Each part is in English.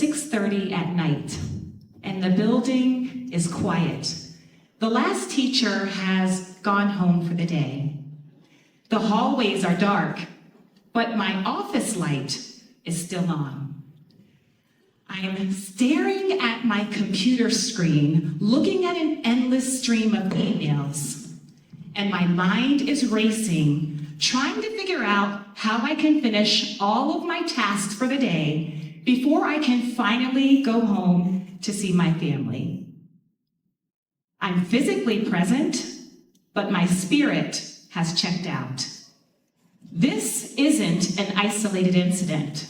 6:30 at night, and the building is quiet. The last teacher has gone home for the day. The hallways are dark, but my office light is still on. I am staring at my computer screen, looking at an endless stream of emails, and my mind is racing, trying to figure out how I can finish all of my tasks for the day before I can finally go home to see my family. I'm physically present, but my spirit has checked out. This isn't an isolated incident.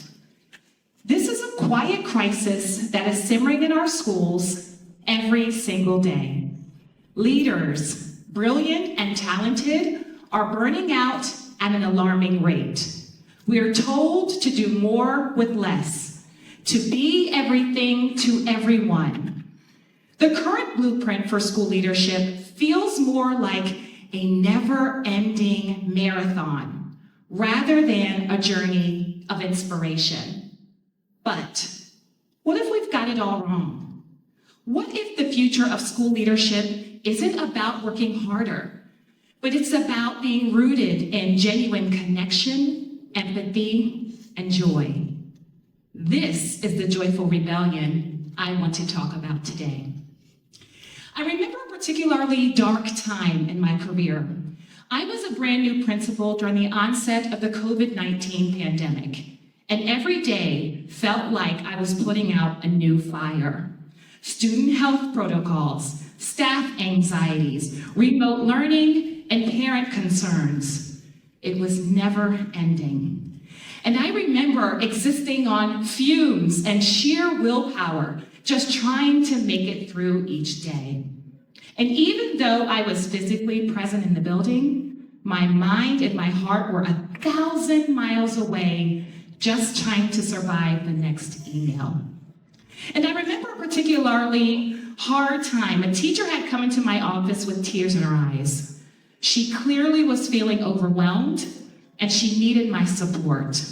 This is a quiet crisis that is simmering in our schools every single day. Leaders, brilliant and talented, are burning out at an alarming rate. We are told to do more with less, to be everything to everyone. The current blueprint for school leadership feels more like a never-ending marathon rather than a journey of inspiration. But what if we've got it all wrong? What if the future of school leadership isn't about working harder, but it's about being rooted in genuine connection, empathy, and joy? This is the joyful rebellion I want to talk about today. I remember a particularly dark time in my career. I was a brand new principal during the onset of the COVID-19 pandemic, and every day felt like I was putting out a new fire. Student health protocols, staff anxieties, remote learning, and parent concerns. It was never ending. And I remember existing on fumes and sheer willpower, just trying to make it through each day. And even though I was physically present in the building, my mind and my heart were 1,000 miles away, just trying to survive the next email. And I remember a particularly hard time. A teacher had come into my office with tears in her eyes. She clearly was feeling overwhelmed, and she needed my support.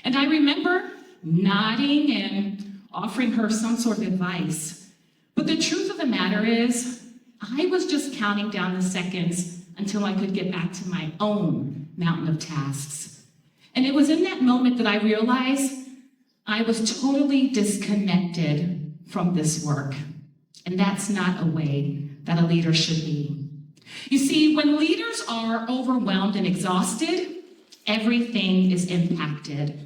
And I remember nodding and offering her some sort of advice. But the truth of the matter is, I was just counting down the seconds until I could get back to my own mountain of tasks. And it was in that moment that I realized I was totally disconnected from this work. And that's not a way that a leader should be. You see, when leaders are overwhelmed and exhausted, everything is impacted.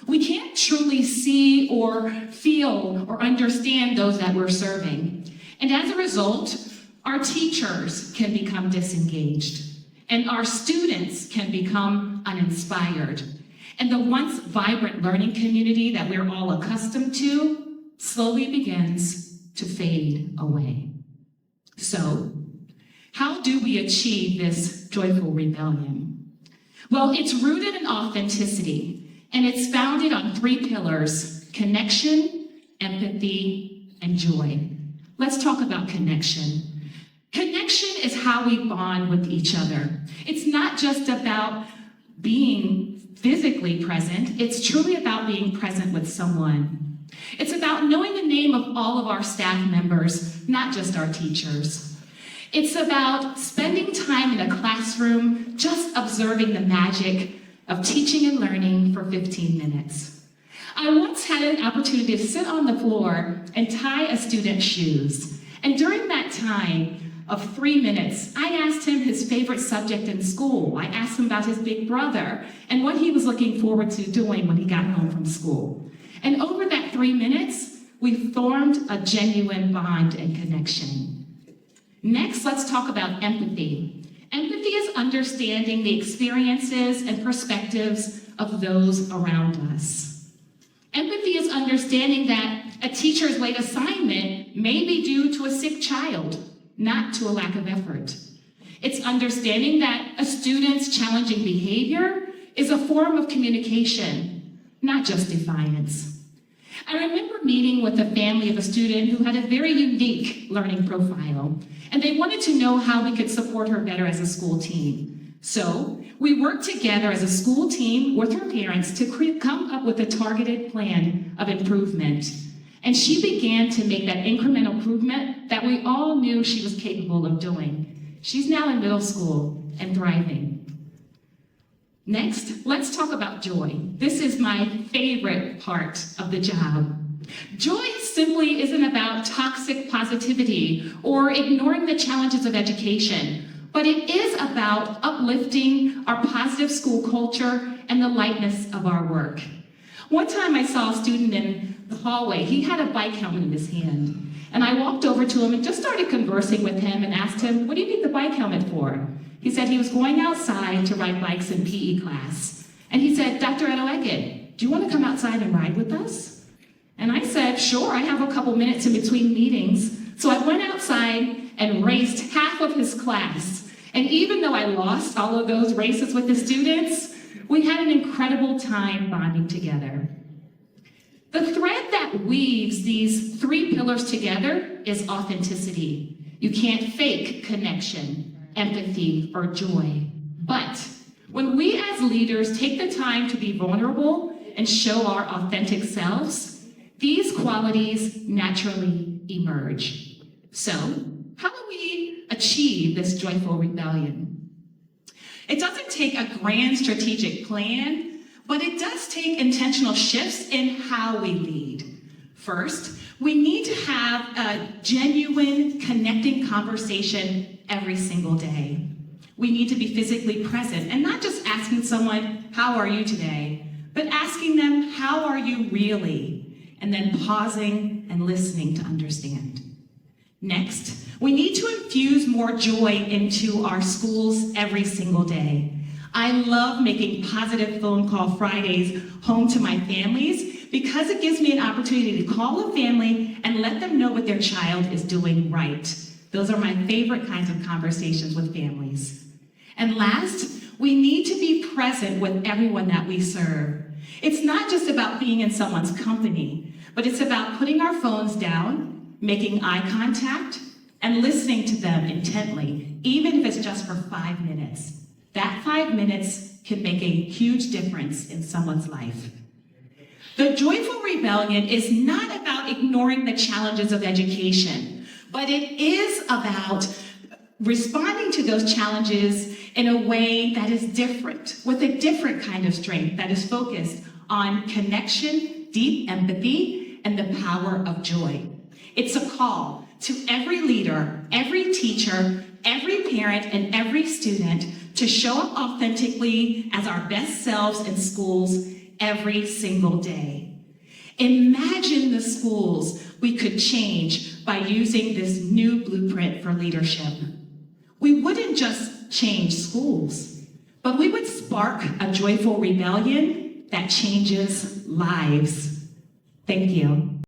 We can't truly see or feel or understand those that we're serving. And as a result, our teachers can become disengaged, and our students can become uninspired. And the once vibrant learning community that we're all accustomed to slowly begins to fade away. So, how do we achieve this joyful rebellion? Well, it's rooted in authenticity, and it's founded on 3 pillars: connection, empathy, and joy. Let's talk about connection. Connection is how we bond with each other. It's not just about being physically present, it's truly about being present with someone. It's about knowing the name of all of our staff members, not just our teachers. It's about spending time in a classroom just observing the magic of teaching and learning for 15 minutes. I once had an opportunity to sit on the floor and tie a student's shoes. And during that time of 3 minutes, I asked him his favorite subject in school. I asked him about his big brother and what he was looking forward to doing when he got home from school. And over that 3 minutes, we formed a genuine bond and connection. Next, let's talk about empathy. Empathy is understanding the experiences and perspectives of those around us. Empathy is understanding that a teacher's late assignment may be due to a sick child, not to a lack of effort. It's understanding that a student's challenging behavior is a form of communication, not just defiance. I remember meeting with a family of a student who had a very unique learning profile, and they wanted to know how we could support her better as a school team. So we worked together as a school team with her parents to come up with a targeted plan of improvement. And she began to make that incremental improvement that we all knew she was capable of doing. She's now in middle school and thriving. Next, let's talk about joy. This is my favorite part of the job. Joy simply isn't about toxic positivity or ignoring the challenges of education, but it is about uplifting our positive school culture and the lightness of our work. One time I saw a student in the hallway. He had a bike helmet in his hand, and I walked over to him and just started conversing with him and asked him, "What do you need the bike helmet for?" He said he was going outside to ride bikes in PE class. And he said, "Dr. Edoho-Eket, do you want to come outside and ride with us?" And I said, "Sure, I have a couple minutes in between meetings." So I went outside and raced half of his class. And even though I lost all of those races with the students, we had an incredible time bonding together. The thread that weaves these three pillars together is authenticity. You can't fake connection, empathy, or joy. But when we as leaders take the time to be vulnerable and show our authentic selves, these qualities naturally emerge. So, how do we achieve this joyful rebellion? It doesn't take a grand strategic plan, but it does take intentional shifts in how we lead. First, we need to have a genuine, connecting conversation every single day. We need to be physically present and not just asking someone, "How are you today?" but asking them, "How are you really?" and then pausing and listening to understand. Next, we need to infuse more joy into our schools every single day. I love making positive phone call Fridays home to my families because it gives me an opportunity to call a family and let them know what their child is doing right. Those are my favorite kinds of conversations with families. And last, we need to be present with everyone that we serve. It's not just about being in someone's company, but it's about putting our phones down, making eye contact, and listening to them intently, even if it's just for 5 minutes. That 5 minutes can make a huge difference in someone's life. The joyful rebellion is not about ignoring the challenges of education, but it is about responding to those challenges in a way that is different, with a different kind of strength that is focused on connection, deep empathy, and the power of joy. It's a call to every leader, every teacher, every parent, and every student to show up authentically as our best selves in schools every single day. Imagine the schools we could change by using this new blueprint for leadership. We wouldn't just change schools, but we would spark a joyful rebellion that changes lives. Thank you.